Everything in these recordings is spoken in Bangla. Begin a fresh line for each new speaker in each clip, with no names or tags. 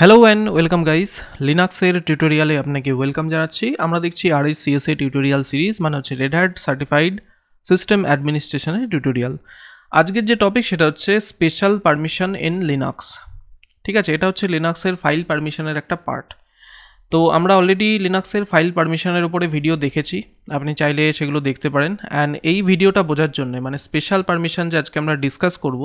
হ্যালো অ্যান্ড ওয়েলকাম গাইস, লিনাক্সের টিউটোরিয়ালে আপনাকে ওয়েলকাম জানাচ্ছি। আমরা দেখছি RSCSA টিউটোরিয়াল সিরিজ, মানে হচ্ছে রেড হ্যাট সার্টিফাইড সিস্টেম অ্যাডমিনিস্ট্রেশনের টিউটোরিয়াল। আজকের যে টপিক সেটা হচ্ছে স্পেশাল পারমিশন ইন লিনাক্স। ঠিক আছে, এটা হচ্ছে লিনাক্সের ফাইল পারমিশনের একটা পার্ট। তো আমরা অলরেডি লিনাক্সের ফাইল পারমিশনের উপরে ভিডিও দেখেছি, আপনি চাইলে সেগুলো দেখতে পারেন। অ্যান্ড এই ভিডিওটা বোঝার জন্য, মানে স্পেশাল পারমিশন যে আজকে আমরা ডিসকাস করব,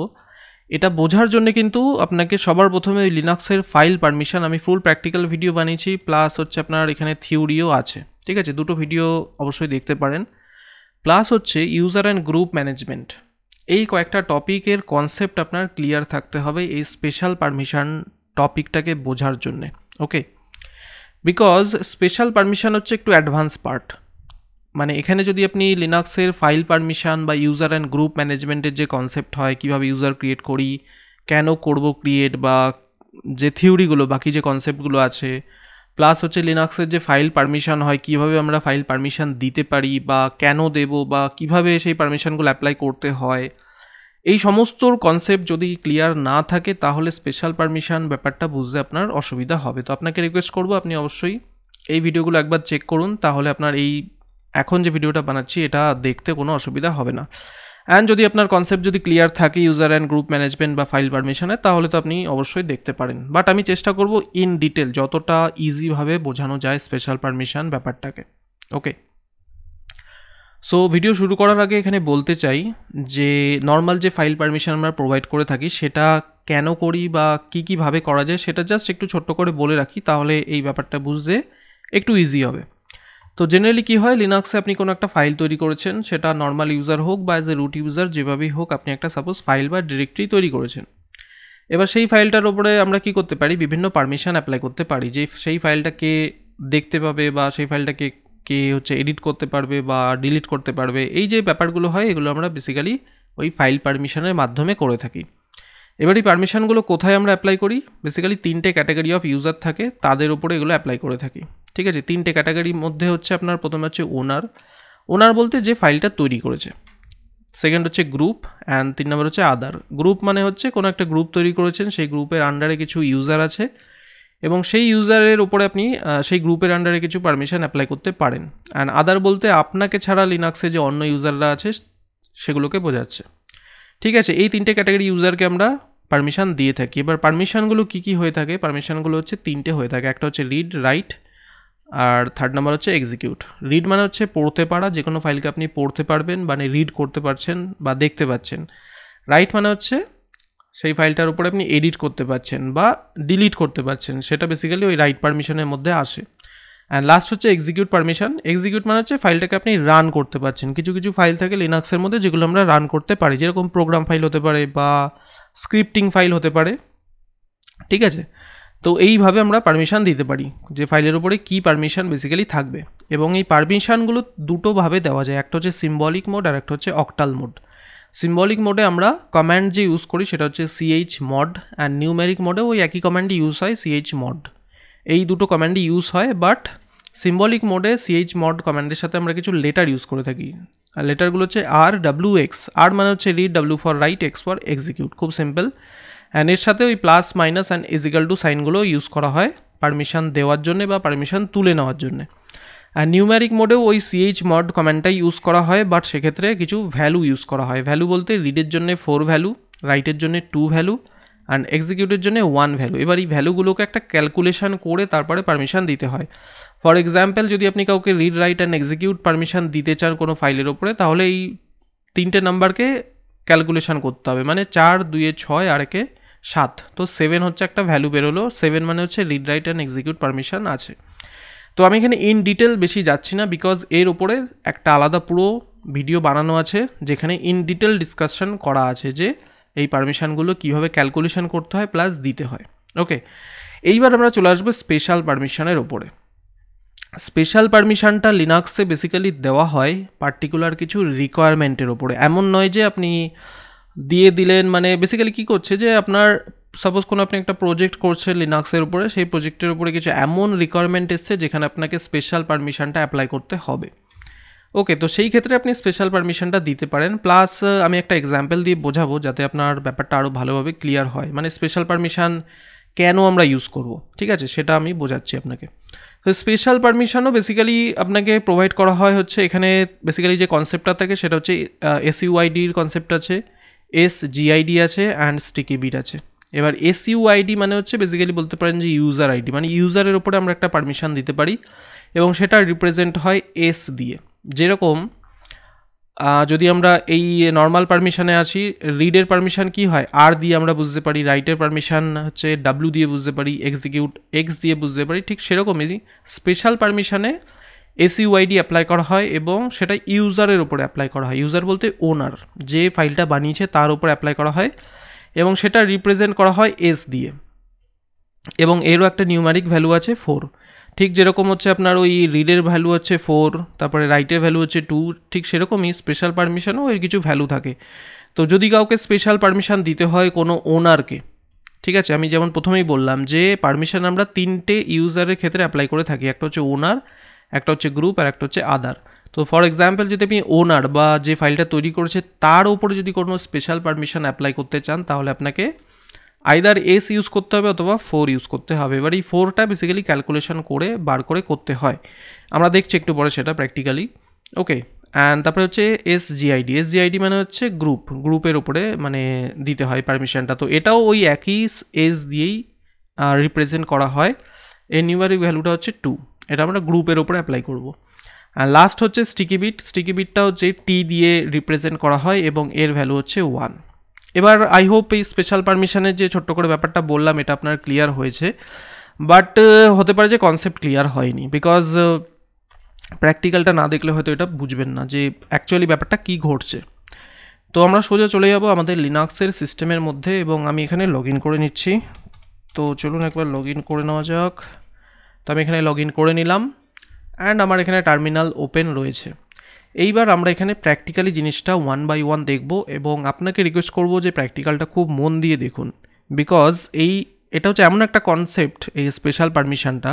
এটা বোঝার জন্য কিন্তু আপনাকে সবার প্রথমে ওই লিনাক্সের ফাইল পারমিশন আমি ফুল প্র্যাকটিক্যাল ভিডিও বানিয়েছি, প্লাস হচ্ছে আপনার এখানে থিওরিও আছে। ঠিক আছে, দুটো ভিডিও অবশ্যই দেখতে পারেন। প্লাস হচ্ছে ইউজার অ্যান্ড গ্রুপ ম্যানেজমেন্ট, এই কয়েকটা টপিকের কনসেপ্ট আপনার ক্লিয়ার থাকতে হবে এই স্পেশাল পারমিশন টপিকটাকে বোঝার জন্যে। ওকে, বিকজ স্পেশাল পারমিশন হচ্ছে একটু অ্যাডভান্স পার্ট। মানে এখানে যদি আপনি লিনাক্সের ফাইল পারমিশন বা ইউজার অ্যান্ড গ্রুপ ম্যানেজমেন্টের যে কনসেপ্ট হয়, কীভাবে ইউজার ক্রিয়েট করি, কেন করব ক্রিয়েট, বা যে থিওরিগুলো বাকি যে কনসেপ্টগুলো আছে, প্লাস হচ্ছে লিনাক্সের যে ফাইল পারমিশন হয়, কীভাবে আমরা ফাইল পারমিশন দিতে পারি বা কেন দেব, বা কিভাবে সেই পারমিশনগুলো অ্যাপ্লাই করতে হয়, এই সমস্ত কনসেপ্ট যদি ক্লিয়ার না থাকে তাহলে স্পেশাল পারমিশন ব্যাপারটা বুঝতে আপনার অসুবিধা হবে। তো আপনাকে রিকোয়েস্ট করব আপনি অবশ্যই এই ভিডিওগুলো একবার চেক করুন, তাহলে আপনার এই এখন যে ভিডিওটা বানাচ্ছি এটা দেখতে কোনো অসুবিধা হবে না। অ্যান্ড যদি আপনার কনসেপ্ট যদি ক্লিয়ার থাকে ইউজার অ্যান্ড গ্রুপ ম্যানেজমেন্ট বা ফাইল পারমিশনে, তাহলে তো আপনি অবশ্যই দেখতে পারেন। বাট আমি চেষ্টা করব ইন ডিটেল যতটা ইজিভাবে বোঝানো যায় স্পেশাল পারমিশন ব্যাপারটাকে। ওকে, সো ভিডিও শুরু করার আগে এখানে বলতে চাই যে নর্মাল যে ফাইল পারমিশন আমরা প্রোভাইড করে থাকি সেটা কেন করি বা কীভাবে করা যায় সেটা জাস্ট একটু ছোট্ট করে বলে রাখি, তাহলে এই ব্যাপারটা বুঝতে একটু ইজি হবে। তো জেনারেলি কী হয়, লিনাক্সে আপনি কোনো একটা ফাইল তৈরি করেছেন, সেটা নর্মাল ইউজার হোক বা অ্যাজ এ রুট ইউজার, যেভাবেই হোক আপনি একটা সাপোজ ফাইল বা ডিরেক্টরি তৈরি করেছেন। এবার সেই ফাইলটার উপরে আমরা কি করতে পারি, বিভিন্ন পারমিশন অ্যাপ্লাই করতে পারি, যে সেই ফাইলটাকে দেখতে পাবে বা সেই ফাইলটাকে কে হচ্ছে এডিট করতে পারবে বা ডিলিট করতে পারবে, এই যে ব্যাপারগুলো হয় এগুলো আমরা বেসিক্যালি ওই ফাইল পারমিশনের মাধ্যমে করে থাকি। এবার এই পারমিশনগুলো কোথায় আমরা অ্যাপ্লাই করি, বেসিক্যালি তিনটে ক্যাটাগরি অফ ইউজার থাকে, তাদের উপরে এগুলো অ্যাপ্লাই করে থাকি। ঠিক আছে, তিনটে ক্যাটাগরির মধ্যে হচ্ছে আপনার প্রথমে হচ্ছে ওনার বলতে যে ফাইলটা তৈরি করেছে, সেকেন্ড হচ্ছে গ্রুপ, অ্যান্ড 3 নম্বর হচ্ছে আদার। গ্রুপ মানে হচ্ছে কোনো একটা গ্রুপ তৈরি করেছেন, সেই গ্রুপের আন্ডারে কিছু ইউজার আছে এবং সেই ইউজারের উপরে আপনি সেই গ্রুপের আন্ডারে কিছু পারমিশন অ্যাপ্লাই করতে পারেন। অ্যান্ড আদার বলতে আপনাকে ছাড়া লিনাক্সে যে অন্য ইউজাররা আছে সেগুলোকে বোঝাচ্ছে। ঠিক আছে, এই তিনটে ক্যাটাগরি ইউজারকে আমরা পারমিশন দিয়ে থাকি। এবার পারমিশনগুলো কী হয়ে থাকে, পারমিশনগুলো হচ্ছে তিনটে হয়ে থাকে। একটা হচ্ছে রিড, রাইট, আর থার্ড নাম্বার হচ্ছে এক্সিকিউট। রিড মানে হচ্ছে পড়তে পারা, যে কোনো ফাইলকে আপনি পড়তে পারবেন, মানে রিড করতে পারছেন বা দেখতে পাচ্ছেন। রাইট মানে হচ্ছে সেই ফাইলটার উপরে আপনি এডিট করতে পারছেন বা ডিলিট করতে পারছেন, সেটা বেসিক্যালি ওই রাইট পারমিশনের মধ্যে আসে। অ্যান্ড লাস্ট হচ্ছে এক্সিকিউট পারমিশন। এক্সিকিউট মানে হচ্ছে ফাইলটাকে আপনি রান করতে পারছেন। কিছু কিছু ফাইল থাকে লিনাক্সের মধ্যে যেগুলো আমরা রান করতে পারি, যেরকম প্রোগ্রাম ফাইল হতে পারে বা স্ক্রিপ্টিং ফাইল হতে পারে। ঠিক আছে, তো এইভাবে আমরা পারমিশন দিতে পারি যে ফাইলের উপরে কী পারমিশন বেসিক্যালি থাকবে। এবং এই পারমিশনগুলো দুটোভাবে দেওয়া যায়, একটা হচ্ছে সিম্বলিক মোড আর একটা হচ্ছে অক্টাল মোড। সিম্বলিক মোডে আমরা কমান্ড যে ইউজ করি সেটা হচ্ছে chmod, অ্যান্ড নিউমেরিক মোডে ওই একই কমান্ডই ইউজ হয়, chmod। এই দুটো কমান্ডই ইউজ হয়, বাট সিম্বলিক মোডে chmod কমান্ডের সাথে আমরা কিছু লেটার ইউজ করে থাকি। আর লেটারগুলো হচ্ছে RWX। আর মানে হচ্ছে read, W for write, X for execute, খুব সিম্পল। অ্যান্ড এর সাথে ওই plus, minus and equal to সাইনগুলো ইউজ করা হয় পারমিশন দেওয়ার জন্য বা পারমিশন তুলে নেওয়ার জন্য। আর নিউমেরিক মোডেও ওই chmod কমান্ডটাই ইউজ করা হয়, বাট সেক্ষেত্রে কিছু ভ্যালু ইউজ করা হয়। ভ্যালু বলতে রিডের জন্য 4 ভ্যালু, রাইটের জন্য 2 ভ্যালু, অ্যান্ড এক্সিকিউটের জন্য 1 ভ্যালু। এবার এই ভ্যালুগুলোকে একটা ক্যালকুলেশন করে তারপরে পারমিশন দিতে হয়। ফর এক্সাম্পল, যদি আপনি কাউকে read, right and execute permission দিতে চান কোনো ফাইলের ওপরে, তাহলে এই তিনটে নাম্বারকে ক্যালকুলেশন করতে হবে, মানে 4, 2 6 আর 1 7, তো 7 হচ্ছে একটা ভ্যালু বেরোলো। 7 মানে হচ্ছে read, right and execute permission আছে। তো আমি এখানে ইন ডিটেল বেশি যাচ্ছি না, বিকজ এর ওপরে একটা আলাদা পুরো ভিডিও বানানো আছে যেখানে ইন ডিটেল ডিসকাশন করা আছে যে এই পারমিশনগুলো কীভাবে ক্যালকুলেশন করতে হয় প্লাস দিতে হয়। ওকে, এইবার আমরা চলে আসবো স্পেশাল পারমিশনের ওপরে। স্পেশাল পারমিশনটা লিনাক্সে বেসিক্যালি দেওয়া হয় পার্টিকুলার কিছু রিকোয়ারমেন্টের ওপরে। এমন নয় যে আপনি দিয়ে দিলেন, মানে বেসিক্যালি কী করছে যে আপনার সাপোজ কোনো আপনি একটা প্রজেক্ট করছেন লিনাক্সের উপরে, সেই প্রজেক্টের উপরে কিছু এমন রিকোয়ারমেন্ট এসছে যেখানে আপনাকে স্পেশাল পারমিশনটা অ্যাপ্লাই করতে হবে। ওকে, তো সেই ক্ষেত্রে আপনি স্পেশাল পারমিশনটা দিতে পারেন। প্লাস আমি একটা এক্সাম্পল দিয়ে বোঝাবো যাতে আপনার ব্যাপারটা আরও ভালোভাবে ক্লিয়ার হয়। মানে স্পেশাল পারমিশন কেন আমরা ইউজ করব, ঠিক আছে, সেটা আমি বোঝাচ্ছি আপনাকে। তো স্পেশাল পারমিশনও বেসিক্যালি আপনাকে প্রোভাইড করা হয় হচ্ছে এখানে বেসিক্যালি যে কনসেপ্টটা থাকে সেটা হচ্ছে এসইউআইডির কনসেপ্ট আছে, এসজিআইডি আছে অ্যান্ড স্টিকি বিট আছে। এবার এসইউআইডি মানে হচ্ছে বেসিক্যালি বলতে পারেন যে ইউজার আইডি, মানে ইউজারের ওপরে আমরা একটা পারমিশন দিতে পারি এবং সেটা রিপ্রেজেন্ট হয় এস দিয়ে। যেরকম যদি আমরা এই নর্মাল পারমিশনে আসি, রিডের পারমিশন কি হয় আর দিয়ে আমরা বুঝতে পারি, রাইটের পারমিশন হচ্ছে ডাব্লিউ দিয়ে বুঝতে পারি, এক্সিকিউট এক্স দিয়ে বুঝতে পারি। ঠিক সেরকমই স্পেশাল পারমিশনে এসইউআইডি অ্যাপ্লাই করা হয় এবং সেটা ইউজারের উপরে অ্যাপ্লাই করা হয়। ইউজার বলতে ওনার, যে ফাইলটা বানিয়েছে তার উপর অ্যাপ্লাই করা হয় এবং সেটা রিপ্রেজেন্ট করা হয় এস দিয়ে, এবং এরও একটা নিউমারিক ভ্যালু আছে 4। ঠিক যেরকম হচ্ছে আপনার ওই রিডের ভ্যালু হচ্ছে 4, তারপরে রাইটের ভ্যালু হচ্ছে 2, ঠিক সেরকমই স্পেশাল পারমিশনও এর কিছু ভ্যালু থাকে। তো যদি কাউকে স্পেশাল পারমিশন দিতে হয় কোনো ওনারকে, ঠিক আছে, আমি যেমন প্রথমেই বললাম যে পারমিশন আমরা 3টে ইউজারের ক্ষেত্রে অ্যাপ্লাই করে থাকি, একটা হচ্ছে ওনার, একটা হচ্ছে গ্রুপ আর একটা হচ্ছে আদার। তো ফর এক্সাম্পল যদি আপনি ওনার বা যে ফাইলটা তৈরি করেছে তার উপরে যদি কোনো স্পেশাল পারমিশন অ্যাপ্লাই করতে চান তাহলে আপনাকে আইদার এস ইউজ করতে হবে অথবা 4 ইউজ করতে হবে। এবার এই 4টা বেসিক্যালি ক্যালকুলেশন করে বার করে করতে হয়, আমরা দেখছি একটু পরে সেটা প্র্যাকটিক্যালি। ওকে, অ্যান্ড তারপরে হচ্ছে এসজিআইডি। এসজিআইডি মানে হচ্ছে গ্রুপের উপরে মানে দিতে হয় পারমিশনটা। তো এটাও ওই একই এস দিয়েই রিপ্রেজেন্ট করা হয়। এর নিউমারিক ভ্যালুটা হচ্ছে 2, এটা আমরা গ্রুপের উপরে অ্যাপ্লাই করব। আর লাস্ট হচ্ছে স্টিকি বিট। স্টিকি বিটটা হচ্ছে টি দিয়ে রিপ্রেজেন্ট করা হয় এবং এর ভ্যালু হচ্ছে 1। এবার আই হোপ এই স্পেশাল পারমিশনের যে ছোট্ট করে ব্যাপারটা বললাম এটা আপনার ক্লিয়ার হয়েছে, বাট হতে পারে যে কনসেপ্ট ক্লিয়ার হয়নি, বিকজ প্র্যাকটিক্যালটা না দেখলে হয়তো এটা বুঝবেন না যে অ্যাকচুয়ালি ব্যাপারটা কী ঘটছে। তো আমরা সোজা চলে যাব আমাদের লিনাক্সের সিস্টেমের মধ্যে এবং আমি এখানে লগ ইন করে নিচ্ছি। তো চলুন একবার লগ ইন করে নেওয়া যাক। তো আমি এখানে লগ ইন করে নিলাম অ্যান্ড আমার এখানে টার্মিনাল ওপেন রয়েছে। এইবার আমরা এখানে প্র্যাকটিক্যালি জিনিসটা 1 বাই 1 দেখব এবং আপনাকে রিকোয়েস্ট করব যে প্র্যাকটিক্যালটা খুব মন দিয়ে দেখুন, বিকজ এটা হচ্ছে এমন একটা কনসেপ্ট এই স্পেশাল পারমিশনটা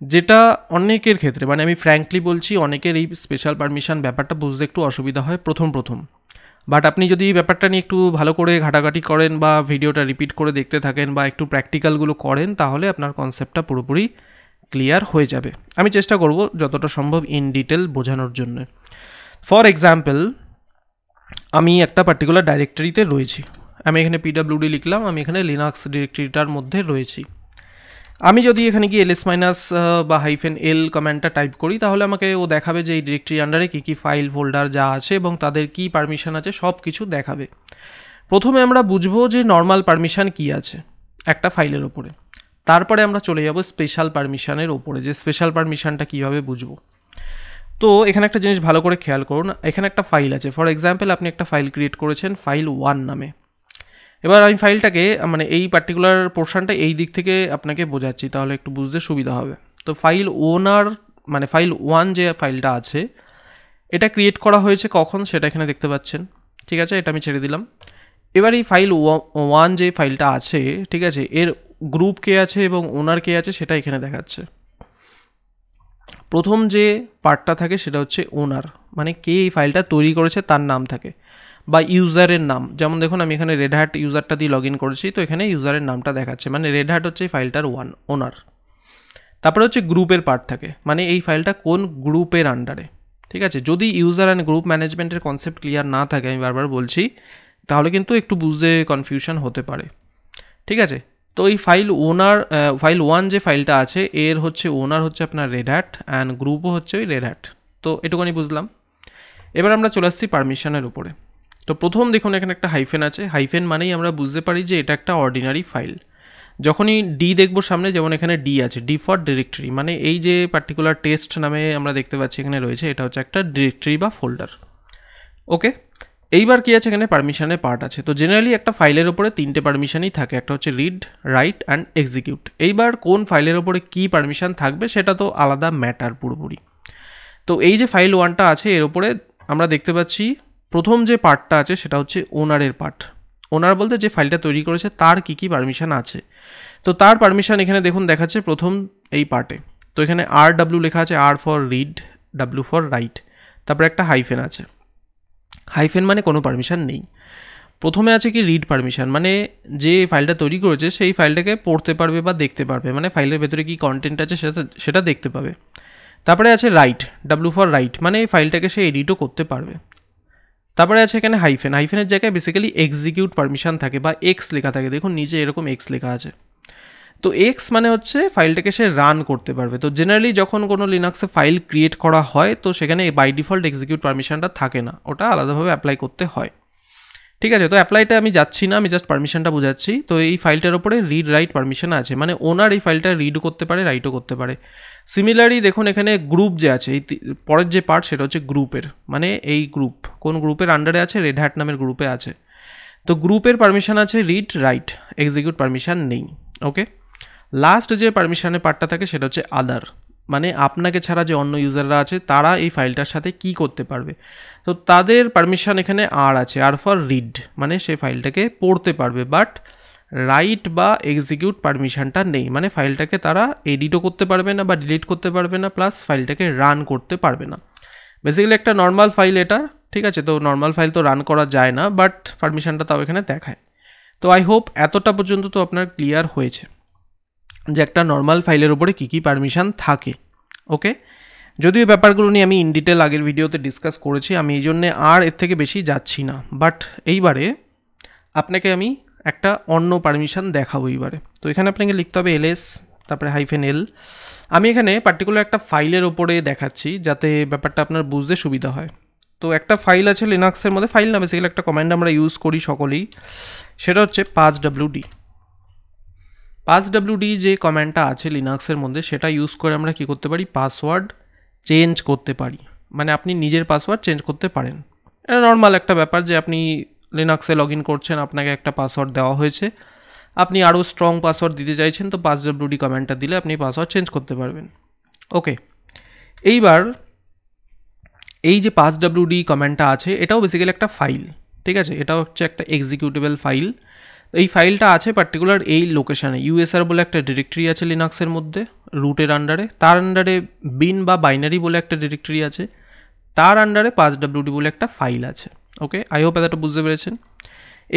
যেটা অনেকের ক্ষেত্রে, মানে আমি ফ্র্যাঙ্কলি বলছি, অনেকের এই স্পেশাল পারমিশন ব্যাপারটা বুঝতে একটু অসুবিধা হয় প্রথম। বাট আপনি যদি এই ব্যাপারটা নিয়ে একটু ভালো করে ঘাটাঘাটি করেন বা ভিডিওটা রিপিট করে দেখতে থাকেন বা একটু প্র্যাকটিক্যালগুলো করেন তাহলে আপনার কনসেপ্টটা পুরোপুরি ক্লিয়ার হয়ে যাবে। আমি চেষ্টা করব যতটা সম্ভব ইন ডিটেল বোঝানোর জন্য। ফর এক্সাম্পল আমি একটা পার্টিকুলার ডাইরেক্টরিতে রয়েছি, আমি এখানে পিডাব্লিউডি লিখলাম, আমি এখানে লিনাক্স ডিরেক্টরিটার মধ্যে রয়েছি। আমি যদি এখানে গিয়ে ls- বা -l কমান্ডটা টাইপ করি তাহলে আমাকে ও দেখাবে যে এই ডিরেক্টরি আন্ডারে কী কী ফাইল ফোল্ডার যা আছে এবং তাদের কী পারমিশন আছে সব কিছু দেখাবে। প্রথমে আমরা বুঝবো যে নর্মাল পারমিশন কী আছে একটা ফাইলের ওপরে, তারপরে আমরা চলে যাব স্পেশাল পারমিশনের ওপরে যে স্পেশাল পারমিশনটা কীভাবে বুঝবো। তো এখানে একটা জিনিস ভালো করে খেয়াল করুন, এখানে একটা ফাইল আছে। ফর এক্সাম্পল আপনি একটা ফাইল ক্রিয়েট করেছেন ফাইল 1 নামে। এবার আমি ফাইলটাকে মানে এই পার্টিকুলার পোর্শনটা এই দিক থেকে আপনাকে বোঝাচ্ছি তাহলে একটু বুঝতে সুবিধা হবে। তো ফাইল ওনার মানে ফাইল 1 যে ফাইলটা আছে এটা ক্রিয়েট করা হয়েছে কখন সেটা এখানে দেখতে পাচ্ছেন, ঠিক আছে, এটা আমি ছেড়ে দিলাম। এবার এই ফাইল 1 যে ফাইলটা আছে, ঠিক আছে, এর গ্রুপ কে আছে এবং ওনার কে আছে সেটা এখানে দেখাচ্ছে। প্রথম যে পার্টটা থাকে সেটা হচ্ছে ওনার, মানে কে এই ফাইলটা তৈরি করেছে তার নাম থাকে বা ইউজারের নাম। যেমন দেখুন আমি এখানে রেড হ্যাট ইউজারটা দিয়ে লগ ইন করেছি, তো এখানে ইউজারের নামটা দেখাচ্ছে, মানে রেড হ্যাট হচ্ছে এই ফাইলটার ওনার। তারপরে হচ্ছে গ্রুপের পার্ট থাকে, মানে এই ফাইলটা কোন গ্রুপের আন্ডারে, ঠিক আছে। যদি ইউজার অ্যান্ড গ্রুপ ম্যানেজমেন্টের কনসেপ্ট ক্লিয়ার না থাকে, আমি বারবার বলছি, তাহলে কিন্তু একটু বুঝতে কনফিউশন হতে পারে, ঠিক আছে। তো এই ফাইল 1 যে ফাইলটা আছে এর হচ্ছে ওনার হচ্ছে আপনার রেড হ্যাট অ্যান্ড গ্রুপও হচ্ছে ওই রেড হ্যাট। তো এটুকুনি বুঝলাম। এবার আমরা চলে আসছি পারমিশনের উপরে। তো প্রথম দেখুন এখানে একটা হাইফেন আছে, হাইফেন মানেই আমরা বুঝতে পারি যে এটা একটা অর্ডিনারি ফাইল। যখনই ডি দেখবো সামনে, যেমন এখানে ডি আছে, ডি ফর ডিরেক্টরি, মানে এই যে পার্টিকুলার টেস্ট নামে আমরা দেখতে পাচ্ছি এখানে রয়েছে, এটা হচ্ছে একটা ডিরেক্টরি বা ফোল্ডার। ওকে, এইবার কি আছে, এখানে পারমিশনের পার্ট আছে। তো জেনারেলি একটা ফাইলের ওপরে 3টে পারমিশনই থাকে, একটা হচ্ছে রিড, রাইট অ্যান্ড এক্সিকিউট। এইবার কোন ফাইলের ওপরে কী পারমিশন থাকবে সেটা তো আলাদা ম্যাটার পুরোপুরি। তো এই যে ফাইল 1টা আছে এর ওপরে আমরা দেখতে পাচ্ছি প্রথম যে পার্টটা আছে সেটা হচ্ছে ওনারের পার্ট। ওনার বলতে যে ফাইলটা তৈরি করেছে তার কী কী পারমিশন আছে। তো তার পারমিশন এখানে দেখুন দেখাচ্ছে প্রথম এই পার্টে। তো এখানে RW লেখা আছে, R for read, W for right, তারপরে একটা হাইফেন আছে। হাইফেন মানে কোনো পারমিশন নেই। প্রথমে আছে কি রিড পারমিশন, মানে যে ফাইলটা তৈরি করেছে সেই ফাইলটাকে পড়তে পারবে বা দেখতে পারবে, মানে ফাইলের ভেতরে কি কন্টেন্ট আছে সেটা দেখতে পাবে। তারপরে আছে রাইট, ডাব্লিউ ফর রাইট, মানে এই ফাইলটাকে সে এডিটও করতে পারবে। তারপরে আছে এখানে হাইফেনের জায়গায় বেসিক্যালি এক্সিকিউট পারমিশন থাকে বা এক্স লেখা থাকে, দেখুন নিচে এরকম এক্স লেখা আছে। তো এক্স মানে হচ্ছে ফাইলটাকে সে রান করতে পারবে। তো জেনারেলি যখন কোনো লিনাক্সে ফাইল ক্রিয়েট করা হয় তো সেখানে বাই ডিফল্ট এক্সিকিউট পারমিশনটা থাকে না, ওটা আলাদাভাবে অ্যাপ্লাই করতে হয়। ঠিক আছে, তো অ্যাপ্লাইটা আমি যাচ্ছি না, আমি জাস্ট পারমিশনটা বোঝাচ্ছি। তো এই ফাইলটার উপরে রিড রাইট পারমিশন আছে, মানে ওনার এই ফাইলটা রিডও করতে পারে, রাইটও করতে পারে। সিমিলারলি দেখুন এখানে গ্রুপ যে আছে, এই পরের যে পার্ট সেটা হচ্ছে গ্রুপের, মানে এই গ্রুপ কোন গ্রুপের আন্ডারে আছে, রেড হ্যাট নামের গ্রুপে আছে। তো গ্রুপের পারমিশন আছে রিড রাইট, এক্সিকিউট পারমিশন নেই। ওকে, লাস্ট যে পারমিশনের পার্টটা থাকে সেটা হচ্ছে আদার, মানে আপনাকে ছাড়া যে অন্য ইউজাররা আছে তারা এই ফাইলটার সাথে কি করতে পারবে। তো তাদের পারমিশন এখানে আর আছে, আর ফর রিড, মানে সে ফাইলটাকে পড়তে পারবে, বাট রাইট বা এক্সিকিউট পারমিশনটা নেই, মানে ফাইলটাকে তারা এডিটও করতে পারবে না বা ডিলিট করতে পারবে না, প্লাস ফাইলটাকে রান করতে পারবে না। বেসিক্যালি একটা নর্মাল ফাইল এটা, ঠিক আছে। তো নর্মাল ফাইল তো রান করা যায় না, বাট পারমিশনটা তাও এখানে দেখায়। তো আই হোপ এতটা পর্যন্ত তো আপনার ক্লিয়ার হয়েছে যে একটা নর্মাল ফাইলের উপরে কী কী পারমিশন থাকে। ওকে, যদিও ব্যাপারগুলো নিয়ে আমি ইন ডিটেল আগের ভিডিওতে ডিসকাস করেছি, আমি এই জন্যে আর এর থেকে বেশি যাচ্ছি না, বাট এইবারে আপনাকে আমি একটা অন্য পারমিশন দেখাবো এইবারে। তো এখানে আপনাকে লিখতে হবে এলএস, তারপরে -l। আমি এখানে পার্টিকুলার একটা ফাইলের ওপরে দেখাচ্ছি যাতে ব্যাপারটা আপনার বুঝতে সুবিধা হয়। তো একটা ফাইল আছে লিনাক্সের মধ্যে, ফাইল না বেসিক্যালি একটা কমান্ড আমরা ইউজ করি সকলেই, সেটা হচ্ছে passwd। passwd যে কমান্ডটা আছে লিনাক্সের মধ্যে সেটা ইউজ করে আমরা কি করতে পারি, পাসওয়ার্ড চেঞ্জ করতে পারি, মানে আপনি নিজের পাসওয়ার্ড চেঞ্জ করতে পারেন। এটা নর্মাল একটা ব্যাপার যে আপনি লিনাক্সে লগ ইন করছেন, আপনাকে একটা পাসওয়ার্ড দেওয়া হয়েছে, আপনি আরও স্ট্রং পাসওয়ার্ড দিতে চাইছেন, তো passwd কমান্ডটা দিলে আপনি পাসওয়ার্ড চেঞ্জ করতে পারবেন। ওকে, এইবার এই যে passwd কমান্ডটা আছে এটাও বেসিক্যালি একটা ফাইল, ঠিক আছে, এটা হচ্ছে একটা এক্সিকিউটেবল ফাইল। এই ফাইলটা আছে পার্টিকুলার এই লোকেশানে, ইউএসআর বলে একটা ডিরেক্টরি আছে লিনাক্সের মধ্যে রুটের আন্ডারে, তার আন্ডারে বিন বা বাইনারি বলে একটা ডিরেক্টরি আছে, তার আন্ডারে passwd বলে একটা ফাইল আছে। ওকে, আই হোপ এতটা বুঝতে পেরেছেন।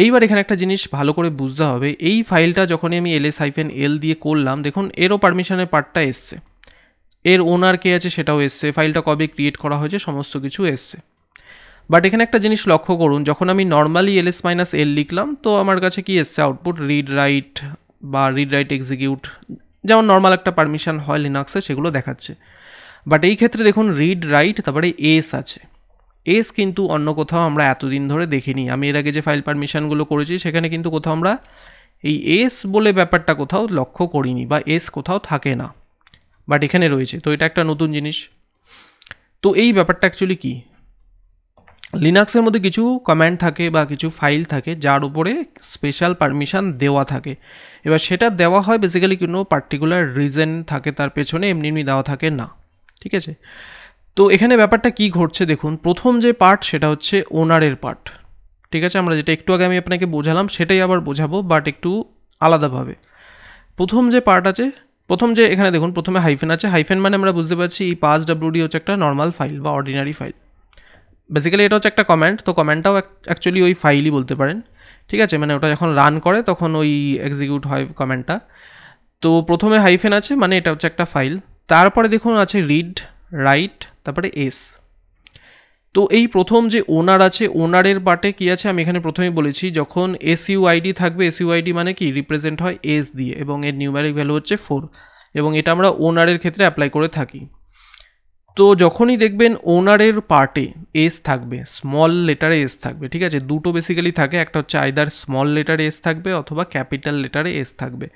এইবার এখানে একটা জিনিস ভালো করে বুঝতে হবে, এই ফাইলটা যখনই আমি ls-l দিয়ে করলাম, দেখুন এরও পারমিশনের পার্টটা এসছে, এর ওনার কে আছে সেটাও এসছে, ফাইলটা কবে ক্রিয়েট করা হয়েছে সমস্ত কিছু এসছে। বাট এখানে একটা জিনিস লক্ষ্য করুন, যখন আমি নর্মালি ls-l লিখলাম তো আমার কাছে কি এসছে আউটপুট, রিড রাইট বা রিড রাইট এক্সিকিউট, যেমন নর্মাল একটা পারমিশন হয় লিনাক্সে সেগুলো দেখাচ্ছে। বাট এই ক্ষেত্রে দেখুন রিড রাইট তারপরে এস আছে, এস কিন্তু অন্য কোথাও আমরা এতদিন ধরে দেখিনি। আমি এর আগে যে ফাইল পারমিশনগুলো করেছি সেখানে কিন্তু কোথাও আমরা এই এস বলে ব্যাপারটা কোথাও লক্ষ্য করিনি, বা এস কোথাও থাকে না, বাট এখানে রয়েছে। তো এটা একটা নতুন জিনিস। তো এই ব্যাপারটা অ্যাকচুয়ালি কি, লিনাক্সের মধ্যে কিছু কমান্ড থাকে বা কিছু ফাইল থাকে যার উপরে স্পেশাল পারমিশন দেওয়া থাকে, এবার সেটা দেওয়া হয় বেসিক্যালি কোনো পার্টিকুলার রিজন থাকে তার পেছনে, এমনি এমনি দেওয়া থাকে না, ঠিক আছে। তো এখানে ব্যাপারটা কি ঘটছে দেখুন, প্রথম যে পার্ট সেটা হচ্ছে ওনারের পার্ট, ঠিক আছে, আমরা যেটা একটু আগে আমি আপনাকে বোঝালাম সেটাই আবার বোঝাবো বাট একটু আলাদাভাবে। প্রথম যে পার্ট আছে, প্রথম যে এখানে দেখুন প্রথমে হাইফেন আছে, হাইফেন মানে আমরা বুঝতে পারছি এই passwd হচ্ছে একটা নর্মাল ফাইল বা অর্ডিনারি ফাইল, বেসিক্যালি এটা হচ্ছে একটা কমান্ড, তো কমান্ডটাও অ্যাকচুয়ালি ওই ফাইলই বলতে পারেন, ঠিক আছে, মানে ওটা যখন রান করে তখন ওই এক্সিকিউট হয় কমান্ডটা। তো প্রথমে হাইফেন আছে মানে এটা হচ্ছে একটা ফাইল, তারপরে দেখুন আছে রিড রাইট তারপরে এস। তো এই প্রথম যে ওনার আছে, ওনারের পার্টে কি আছে আমি এখানে প্রথমেই বলেছি, যখন এসইউআইডি থাকবে, এসইউআইডি মানে কি রিপ্রেজেন্ট হয় এস দিয়ে এবং এর নিউমেরিক ভ্যালু হচ্ছে 4, এবং এটা আমরা ওনারের ক্ষেত্রে অ্যাপ্লাই করে থাকি। তো যখনই দেখবেন ওনারের পার্টে এস থাকবে, স্মল লেটারে এস থাকবে, ঠিক আছে, দুটো বেসিক্যালি থাকে, একটা হচ্ছে আইদার স্মল লেটারে এস থাকবে অথবা ক্যাপিটাল লেটারে এস থাকবে,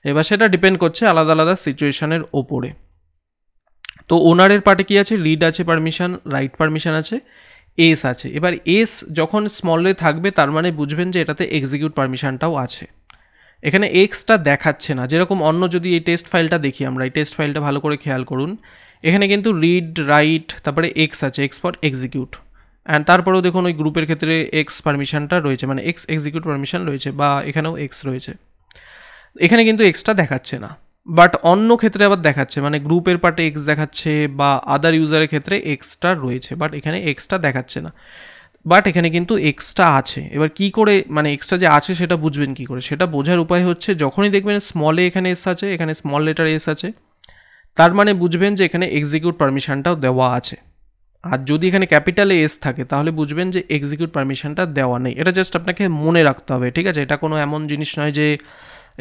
এবার সেটা ডিপেন্ড করছে আলাদা আলাদা সিচুয়েশনের ওপরে। তো ওনারের পার্টে কি আছে, রিড আছে পারমিশন, রাইট পারমিশন আছে, এস আছে। এবার এস যখন স্মলে থাকবে তার মানে বুঝবেন যে এটাতে এক্সিকিউট পারমিশনটাও আছে। এখানে এক্সটা দেখাচ্ছে না, যেরকম অন্য যদি এই টেস্ট ফাইলটা দেখি আমরা, এই টেস্ট ফাইলটা ভালো করে খেয়াল করুন, এখানে কিন্তু রিড রাইট তারপরে এক্স আছে, এক্স ফর এক্সিকিউট, অ্যান্ড তারপরেও দেখুন ওই গ্রুপের ক্ষেত্রে এক্স পারমিশনটা রয়েছে, মানে এক্স এক্সিকিউট পারমিশন রয়েছে, বা এখানেও এক্স রয়েছে, এখানে কিন্তু এক্সটা দেখাচ্ছে না। বাট অন্য ক্ষেত্রে আবার দেখাচ্ছে, মানে গ্রুপের পার্টে এক্স দেখাচ্ছে বা আদার ইউজারের ক্ষেত্রে এক্সটা রয়েছে, বাট এখানে এক্সটা দেখাচ্ছে না। বাট এখানে কিন্তু এক্সট্রা আছে। এবার কি করে মানে এক্সট্রা যে আছে সেটা বুঝবেন কি করে, সেটা বোঝার উপায় হচ্ছে যখনই দেখবেন স্মলে এখানে এস আছে, এখানে স্মল লেটার এস আছে, তার মানে বুঝবেন যে এখানে এক্সিকিউট পারমিশনটাও দেওয়া আছে। আর যদি এখানে ক্যাপিটালে এস থাকে তাহলে বুঝবেন যে এক্সিকিউট পারমিশনটা দেওয়া নেই। এটা জাস্ট আপনাকে মনে রাখতে হবে, ঠিক আছে? এটা কোনো এমন জিনিস নয় যে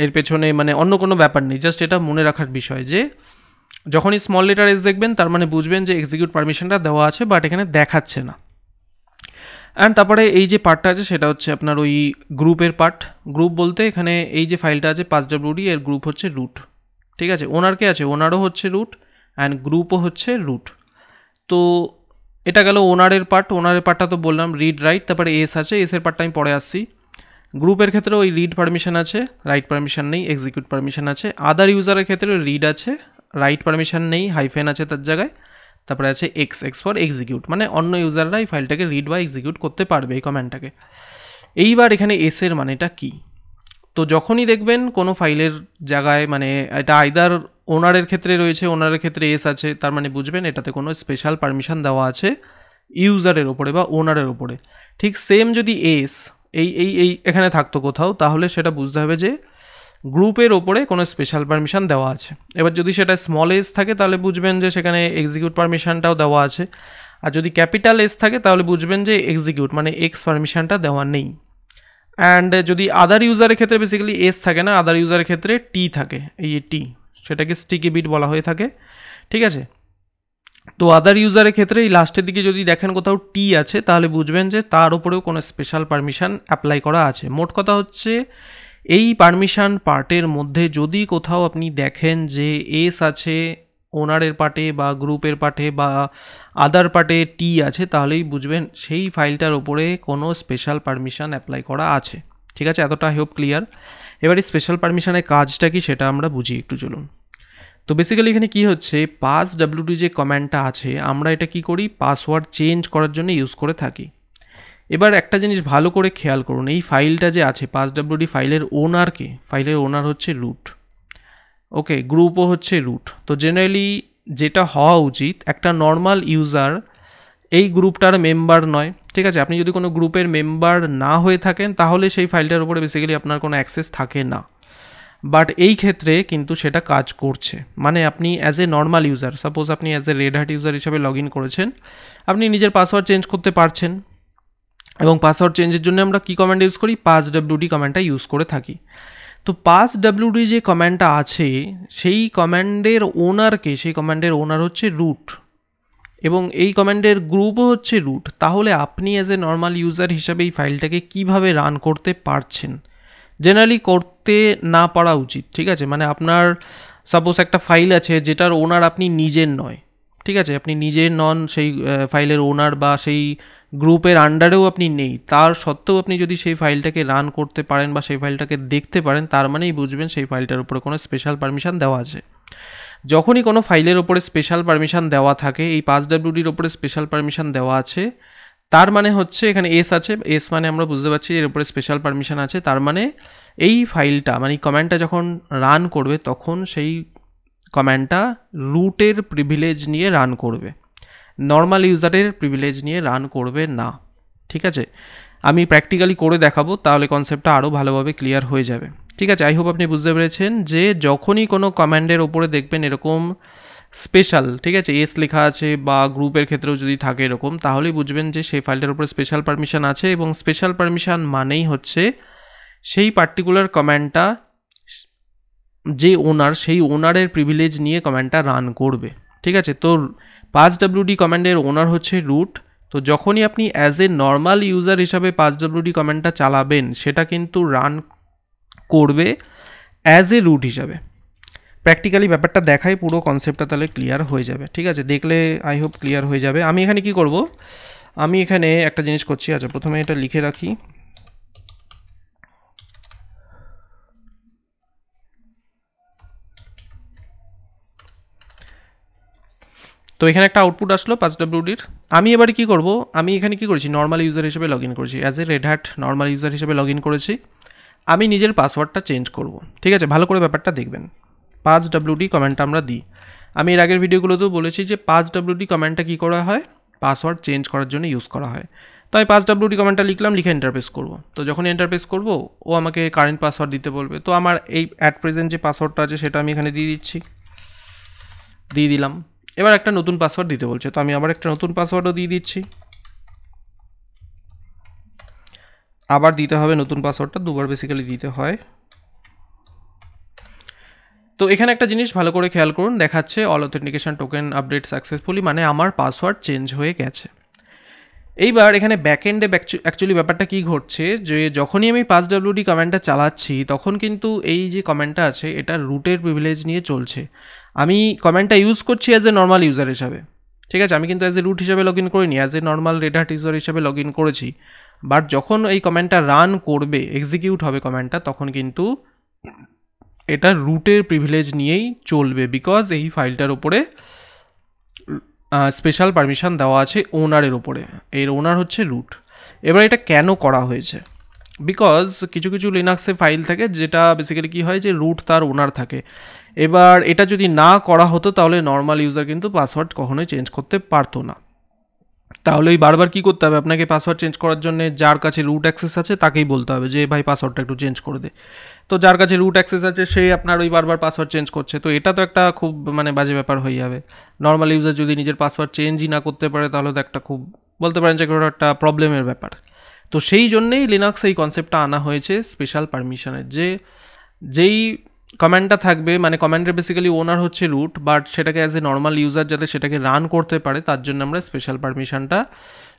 এর পেছনে মানে অন্য কোনো ব্যাপার নেই, জাস্ট এটা মনে রাখার বিষয় যে যখনই স্মল লেটার এস দেখবেন তার মানে বুঝবেন যে এক্সিকিউট পারমিশনটা দেওয়া আছে বাট এখানে দেখাচ্ছে না। অ্যান্ড তারপরে এই যে পার্টটা আছে সেটা হচ্ছে আপনার ওই গ্রুপের পার্ট। গ্রুপ বলতে এখানে এই যে ফাইলটা আছে 5WD, এর গ্রুপ হচ্ছে রুট, ঠিক আছে? ওনার কে আছে, ওনারও হচ্ছে রুট অ্যান্ড গ্রুপও হচ্ছে রুট। তো এটা গেল ওনারের পার্ট। ওনারের পার্টটা তো বললাম রিড রাইট, তারপরে এস আছে, এসের পার্টটা আমি পরে আসছি। গ্রুপের ক্ষেত্রে ওই রিড পারমিশন আছে, রাইট পারমিশন নেই, এক্সিকিউট পারমিশন আছে। আদার ইউজারের ক্ষেত্রে রিড আছে, রাইট পারমিশন নেই, হাইফেন আছে তার জায়গায়, তারপরে আছে এক্স ফর এক্সিকিউট, মানে অন্য ইউজাররা এই ফাইলটাকে রিড বা এক্সিকিউট করতে পারবে এই কমান্ডটাকে। এইবার এখানে এসের মানেটা কি? তো যখনই দেখবেন কোনো ফাইলের জায়গায় মানে এটা আইদার ওনারের ক্ষেত্রে রয়েছে, ওনারের ক্ষেত্রে এস আছে, তার মানে বুঝবেন এটাতে কোনো স্পেশাল পারমিশন দেওয়া আছে ইউজারের ওপরে বা ওনারের ওপরে। ঠিক সেম যদি এস এই এখানে থাকতো কোথাও, তাহলে সেটা বুঝতে হবে যে গ্রুপের ওপরে কোনো স্পেশাল পারমিশন দেওয়া আছে। এবার যদি সেটা স্মল এস থাকে তাহলে বুঝবেন যে সেখানে এক্সিকিউট পারমিশনটাও দেওয়া আছে, আর যদি ক্যাপিটাল এস থাকে তাহলে বুঝবেন যে এক্সিকিউট মানে এক্স পারমিশনটা দেওয়া নেই। অ্যান্ড যদি আদার ইউজারের ক্ষেত্রে বেসিক্যালি এস থাকে না, আদার ইউজারের ক্ষেত্রে টি থাকে, এই টি, সেটাকে স্টিকি বিট বলা হয়ে থাকে, ঠিক আছে? তো আদার ইউজারের ক্ষেত্রে এই লাস্টের দিকে যদি দেখেন কোথাও টি আছে তাহলে বুঝবেন যে তার উপরেও কোনো স্পেশাল পারমিশন অ্যাপ্লাই করা আছে। মোট কথা হচ্ছে এই পারমিশন পার্টের মধ্যে যদি কোথাও আপনি দেখেন যে এস আছে ওনারের পার্টে বা গ্রুপের পার্টে বা আদার পার্টে টি আছে, তাহলেই বুঝবেন সেই ফাইলটার উপরে কোনো স্পেশাল পারমিশন অ্যাপ্লাই করা আছে, ঠিক আছে? এতটা আই হোপ ক্লিয়ার। এবারে স্পেশাল পারমিশনের কাজটা কি সেটা আমরা বুঝি একটু, চলুন। তো বেসিক্যালি এখানে কি হচ্ছে, passwd যে কমান্ডটা আছে আমরা এটা কি করি, পাসওয়ার্ড চেঞ্জ করার জন্য ইউজ করে থাকি। এবার একটা জিনিস ভালো করে খেয়াল করুন, এই ফাইলটা যে আছে passwd ফাইলের ওনারকে, ফাইলের ওনার হচ্ছে রুট, ওকে, গ্রুপও হচ্ছে রুট। তো জেনারেলি যেটা হওয়া উচিত, একটা নর্মাল ইউজার এই গ্রুপটার মেম্বার নয়, ঠিক আছে? আপনি যদি কোনো গ্রুপের মেম্বার না হয়ে থাকেন তাহলে সেই ফাইলটার উপরে বেসিক্যালি আপনার কোনো অ্যাক্সেস থাকে না। বাট এই ক্ষেত্রে কিন্তু সেটা কাজ করছে, মানে আপনি as a normal user, suppose আপনি as a Red Hat user হিসাবে লগ ইন করেছেন, আপনি নিজের পাসওয়ার্ড চেঞ্জ করতে পারছেন, এবং পাসওয়ার্ড চেঞ্জের জন্য আমরা কী কমান্ড ইউজ করি, passwd কমান্ডটা ইউজ করে থাকি। তো passwd যে কমান্ডটা আছে সেই কমান্ডের ওনারকে, সেই কমান্ডের ওনার হচ্ছে রুট এবং এই কমান্ডের গ্রুপও হচ্ছে রুট। তাহলে আপনি অ্যাজ এ নর্মাল ইউজার হিসাবে এই ফাইলটাকে কিভাবে রান করতে পারছেন? জেনারেলি করতে না পারা উচিত, ঠিক আছে? মানে আপনার সাপোজ একটা ফাইল আছে যেটার ওনার আপনি নিজের নয়, ঠিক আছে? আপনি নিজের নন সেই ফাইলের ওনার বা সেই গ্রুপের আন্ডারেও আপনি নেই, তার সত্ত্বেও আপনি যদি সেই ফাইলটাকে রান করতে পারেন বা সেই ফাইলটাকে দেখতে পারেন, তার মানেই বুঝবেন সেই ফাইলটার উপরে কোনো স্পেশাল পারমিশন দেওয়া আছে। যখনই কোনো ফাইলের ওপরে স্পেশাল পারমিশন দেওয়া থাকে, এই passwdর ওপরে স্পেশাল পারমিশন দেওয়া আছে, তার মানে হচ্ছে এখানে এস আছে, এস মানে আমরা বুঝতে পারছি এর উপরে স্পেশাল পারমিশন আছে, তার মানে এই ফাইলটা মানে এই কমান্ডটা যখন রান করবে তখন সেই কমান্ডটা রুটের প্রিভিলেজ নিয়ে রান করবে, নর্মাল ইউজারের প্রিভিলেজ নিয়ে রান করবে না, ঠিক আছে? আমি প্র্যাকটিক্যালি করে দেখাবো, তাহলে কনসেপ্টটা আরও ভালোভাবে ক্লিয়ার হয়ে যাবে, ঠিক আছে? আই হোপ আপনি বুঝতে পেরেছেন যে যখনই কোনো কমান্ডের ওপরে দেখবেন এরকম স্পেশাল, ঠিক আছে, এস লেখা আছে বা গ্রুপের ক্ষেত্রেও যদি থাকে এরকম, তাহলেই বুঝবেন যে সেই ফাইলটার উপরে স্পেশাল পারমিশন আছে, এবং স্পেশাল পারমিশন মানেই হচ্ছে সেই পার্টিকুলার কমান্ডটা যে ওনার, সেই ওনারের প্রিভিলেজ নিয়ে কমান্ডটা রান করবে, ঠিক আছে? তো passwd কমান্ডের ওনার হচ্ছে রুট। তো যখনই আপনি অ্যাজ এ নর্মাল ইউজার হিসাবে passwd কমান্ডটা চালাবেন, সেটা কিন্তু রান করবে অ্যাজ এ রুট হিসাবে। প্র্যাকটিক্যালি ব্যাপারটা দেখাই, পুরো কনসেপ্টটা তাহলে ক্লিয়ার হয়ে যাবে, ঠিক আছে? দেখলে আই হোপ ক্লিয়ার হয়ে যাবে। আমি এখানে কি করব, আমি এখানে একটা জিনিস করছি। আচ্ছা, প্রথমে এটা লিখে রাখি। তো এখানে একটা আউটপুট আসলো passwdর। আমি এবারে কি করব, আমি এখানে কি করেছি, নর্মাল ইউজার হিসেবে লগ ইন করেছি, as a Red Hat normal user হিসেবে লগ ইন করেছি। আমি নিজের পাসওয়ার্ডটা চেঞ্জ করব, ঠিক আছে? ভালো করে ব্যাপারটা দেখবেন। passwd কমান্ডটা আমরা দিই। আমি এর আগের ভিডিওগুলোতেও বলেছি যে passwd কমান্ডটা কী করা হয়, পাসওয়ার্ড চেঞ্জ করার জন্য ইউজ করা হয়। তো আমি passwd কমেন্টটা লিখলাম, লিখে এন্টার প্রেস করব। তো যখন এন্টার প্রেস করব ও আমাকে কারেন্ট পাসওয়ার্ড দিতে বলবে। তো আমার এই অ্যাট প্রেজেন্ট যে পাসওয়ার্ডটা আছে সেটা আমি এখানে দিয়ে দিচ্ছি, দিয়ে দিলাম। এবার একটা নতুন পাসওয়ার্ড দিতে বলছে, তো আমি আবার একটা নতুন পাসওয়ার্ডও দিয়ে দিচ্ছি। আবার দিতে হবে নতুন পাসওয়ার্ডটা, দুবার বেসিক্যালি দিতে হয়। তো এখানে একটা জিনিস ভালো করে খেয়াল করুন, দেখাচ্ছে all authentication token update successfully, মানে আমার পাসওয়ার্ড চেঞ্জ হয়ে গেছে। এইবার এখানে ব্যাকএন্ডে অ্যাকচুয়ালি ব্যাপারটা কী ঘটছে, যে যখনই আমি passwd কমেন্টটা চালাচ্ছি তখন কিন্তু এই যে কমেন্টটা আছে এটা রুটের প্রিভিলেজ নিয়ে চলছে। আমি কমেন্টটা ইউজ করছি অ্যাজ এ নর্মাল ইউজার হিসাবে, ঠিক আছে, আমি কিন্তু অ্যাজ এ রুট হিসাবে লগ ইন করিনি, as a normal Red Hat user হিসাবে লগ ইন করেছি। বাট যখন এই কমেন্টটা রান করবে, এক্সিকিউট হবে কমেন্টটা, তখন কিন্তু এটা রুটের প্রিভিলেজ নিয়েই চলবে, বিকজ এই ফাইলটার উপরে স্পেশাল পারমিশন দেওয়া আছে ওনারের ওপরে, এর ওনার হচ্ছে রুট। এবার এটা কেন করা হয়েছে, বিকজ কিছু কিছু লিনাক্সে ফাইল থাকে যেটা বেসিক্যালি কী হয় যে রুট তার ওনার থাকে। এবার এটা যদি না করা হতো তাহলে নর্মাল ইউজার কিন্তু পাসওয়ার্ড কখনোই চেঞ্জ করতে পারতো না। তাহলে ওই বারবার কী করতে হবে, আপনাকে পাসওয়ার্ড চেঞ্জ করার জন্য যার কাছে রুট অ্যাক্সেস আছে তাকেই বলতে হবে যে ভাই পাসওয়ার্ডটা একটু চেঞ্জ করে দে। তো যার কাছে রুট অ্যাক্সেস আছে সে আপনার ওই বারবার পাসওয়ার্ড চেঞ্জ করছে, তো এটা তো একটা খুব মানে বাজে ব্যাপার হয়ে যাবে। নর্মাল ইউজার যদি নিজের পাসওয়ার্ড চেঞ্জই না করতে পারে তাহলে তো একটা খুব বলতে পারেন যে একটা প্রবলেমের ব্যাপার। তো সেই জন্যেই লিনাক্স এই কনসেপ্টটা আনা হয়েছে স্পেশাল পারমিশনের, যে যেই কমেন্টটা থাকবে, মানে কমেন্টের বেসিক্যালি ওনার হচ্ছে রুট, বাট সেটাকে অ্যাজ এ নর্মাল ইউজার যাতে সেটাকে রান করতে পারে তার জন্য আমরা স্পেশাল পারমিশনটা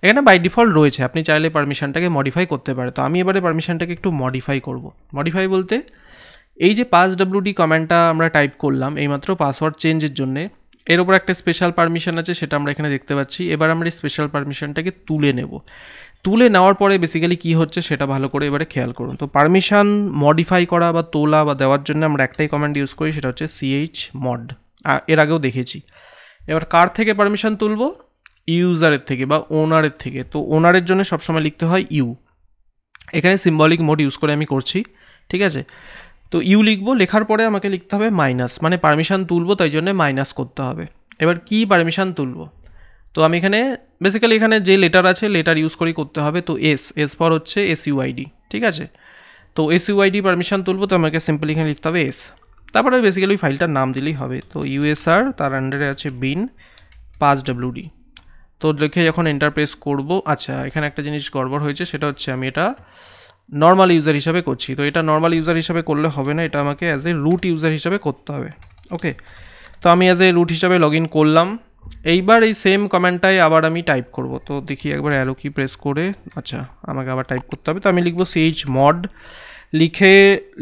এখানে বাই ডিফল্ট রয়েছে, আপনি চাইলে পারমিশনটাকে মডিফাই করতে পারে। তো আমি এবারে পারমিশনটাকে একটু মডিফাই করব। মডিফাই বলতে এই যে passwd কমেন্টটা আমরা টাইপ করলাম এইমাত্র পাসওয়ার্ড চেঞ্জের জন্যে, এর ওপর একটা স্পেশাল পারমিশন আছে সেটা আমরা এখানে দেখতে পাচ্ছি। এবার আমরা এই স্পেশাল পারমিশনটাকে তুলে নেব। তুলে নেওয়ার পরে বেসিক্যালি কী হচ্ছে সেটা ভালো করে এবারে খেয়াল করুন। তো পারমিশন মডিফাই করা বা তোলা বা দেওয়ার জন্য আমরা একটাই কমান্ড ইউজ করি, সেটা হচ্ছে chmod, এর আগেও দেখেছি। এবার কার থেকে পারমিশন তুলব, ইউজারের থেকে বা ওনারের থেকে। তো ওনারের জন্য সবসময় লিখতে হয় ইউ, এখানে সিম্বলিক মোড ইউজ করে আমি করছি, ঠিক আছে। তো ইউ লিখবো, লেখার পরে আমাকে লিখতে হবে মাইনাস, মানে পারমিশন তুলবো তাই জন্য মাইনাস করতে হবে। এবার কি পারমিশন তুলবো, তো আমি এখানে বেসিক্যালি এখানে যে লেটার আছে লেটার ইউজ করেই করতে হবে। তো এস ফর হচ্ছে suid, ঠিক আছে। তো suid পারমিশন তুলবো, তো আমাকে সিম্পলি এখানে লিখতে হবে এস, তারপরে বেসিক্যালি ফাইলটার নাম দিলেই হবে। তো usr, তার আন্ডারে আছে bin passwd। তো লিখে যখন এন্টার প্রেস করবো, আচ্ছা এখানে একটা জিনিস গড়বড় হয়েছে, সেটা হচ্ছে আমি এটা নর্মাল ইউজার হিসাবে করছি। তো এটা নর্মাল ইউজার হিসাবে করলে হবে না, এটা আমাকে অ্যাজ এ রুট ইউজার হিসাবে করতে হবে। ওকে, তো আমি অ্যাজ এ রুট হিসাবে লগ ইন করলাম। এইবার এই সেম কমেন্টটাই আবার আমি টাইপ করব। তো দেখি একবার অ্যারো কি প্রেস করে, আচ্ছা আমাকে আবার টাইপ করতে হবে। তো আমি লিখবো chmod, লিখে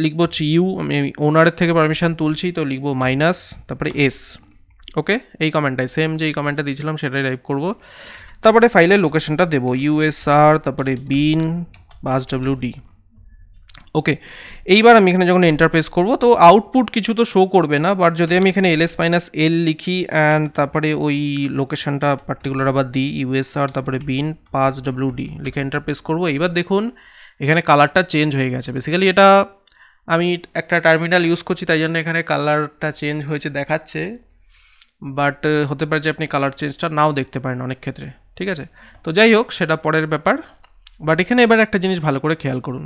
লিখবো হচ্ছে ইউ, আমি ওনারের থেকে পারমিশন তুলছি, তো লিখবো মাইনাস তারপরে এস। ওকে, এই কমেন্টটাই সেম যে এই কমেন্টটা দিয়েছিলাম সেটাই টাইপ করব। তারপরে ফাইলের লোকেশনটা দেবো usr, তারপরে bin passwd। ওকে, এইবার আমি এখানে যখন এন্টার প্রেস করবো তো আউটপুট কিছু তো শো করবে না, বাট যদি আমি এখানে ls-l লিখি অ্যান্ড তারপরে ওই লোকেশনটা পার্টিকুলার আবার দিই usr, তারপরে bin passwd লিখে এন্টার প্রেস করবো, এইবার দেখুন এখানে কালারটা চেঞ্জ হয়ে গেছে। বেসিক্যালি এটা আমি একটা টার্মিনাল ইউজ করছি তাই জন্য এখানে কালারটা চেঞ্জ হয়েছে দেখাচ্ছে, বাট হতে পারে যে আপনি কালার চেঞ্জটা নাও দেখতে পারেন অনেক ক্ষেত্রে, ঠিক আছে। তো যাই হোক সেটা পরের ব্যাপার, বাট এখানে এবার একটা জিনিস ভালো করে খেয়াল করুন।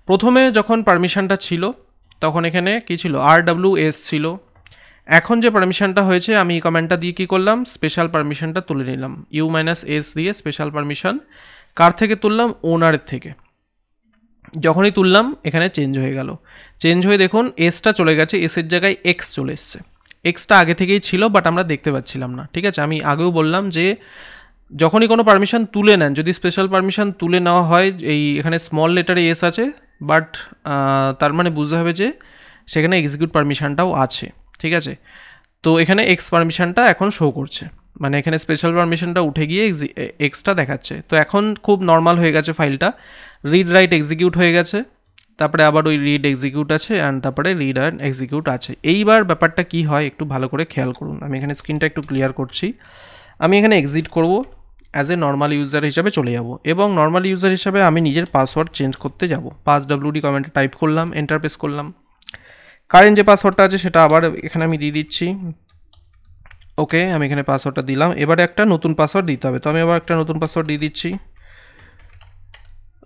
প্রথমে যখন পারমিশনটা ছিল তখন এখানে কী ছিল, rws ছিল। এখন যে পারমিশনটা হয়েছে আমি এই কমেন্টটা দিয়ে কী করলাম, স্পেশাল পারমিশনটা তুলে নিলাম, u-s দিয়ে স্পেশাল পারমিশন। কার থেকে তুললাম, ওনারের থেকে। যখনই তুললাম এখানে চেঞ্জ হয়ে গেল, চেঞ্জ হয়ে দেখুন এসটা চলে গেছে, এসের জায়গায় এক্স চলে এসছে। এক্সটা আগে থেকেই ছিল বাট আমরা দেখতে পাচ্ছিলাম না, ঠিক আছে। আমি আগেও বললাম যে যখনই কোনো পারমিশন তুলে নেন, যদি স্পেশাল পারমিশন তুলে নেওয়া হয়, এই এখানে স্মল লেটারে এস আছে, বাট তার মানে বুঝতে হবে যে সেখানে এক্সিকিউট পারমিশনটাও আছে, ঠিক আছে। তো এখানে এক্স পারমিশনটা এখন শো করছে, মানে এখানে স্পেশাল পারমিশনটা উঠে গিয়ে এক্সটা দেখাচ্ছে। তো এখন খুব নর্মাল হয়ে গেছে ফাইলটা, রিড রাইট এক্সিকিউট হয়ে গেছে, তারপরে আবার ওই রিড এক্সিকিউট আছে অ্যান্ড তারপরে রিড অ্যান্ড এক্সিকিউট আছে। এইবার ব্যাপারটা কি হয় একটু ভালো করে খেয়াল করুন। আমি এখানে স্ক্রিনটা একটু ক্লিয়ার করছি, আমি এখানে এক্সিট করব, অ্যাজ এ নর্মাল ইউজার হিসাবে চলে যাব এবং নর্মাল ইউজার হিসাবে আমি নিজের পাসওয়ার্ড চেঞ্জ করতে যাব। passwd কমেন্টে টাইপ করলাম, এন্টার প্রেস করলাম, কারেন্ট যে পাসওয়ার্ডটা আছে সেটা আবার এখানে আমি দিয়ে দিচ্ছি। ওকে, আমি এখানে পাসওয়ার্ডটা দিলাম, এবারে একটা নতুন পাসওয়ার্ড দিতে হবে, তো আমি আবার একটা নতুন পাসওয়ার্ড দিয়ে দিচ্ছি।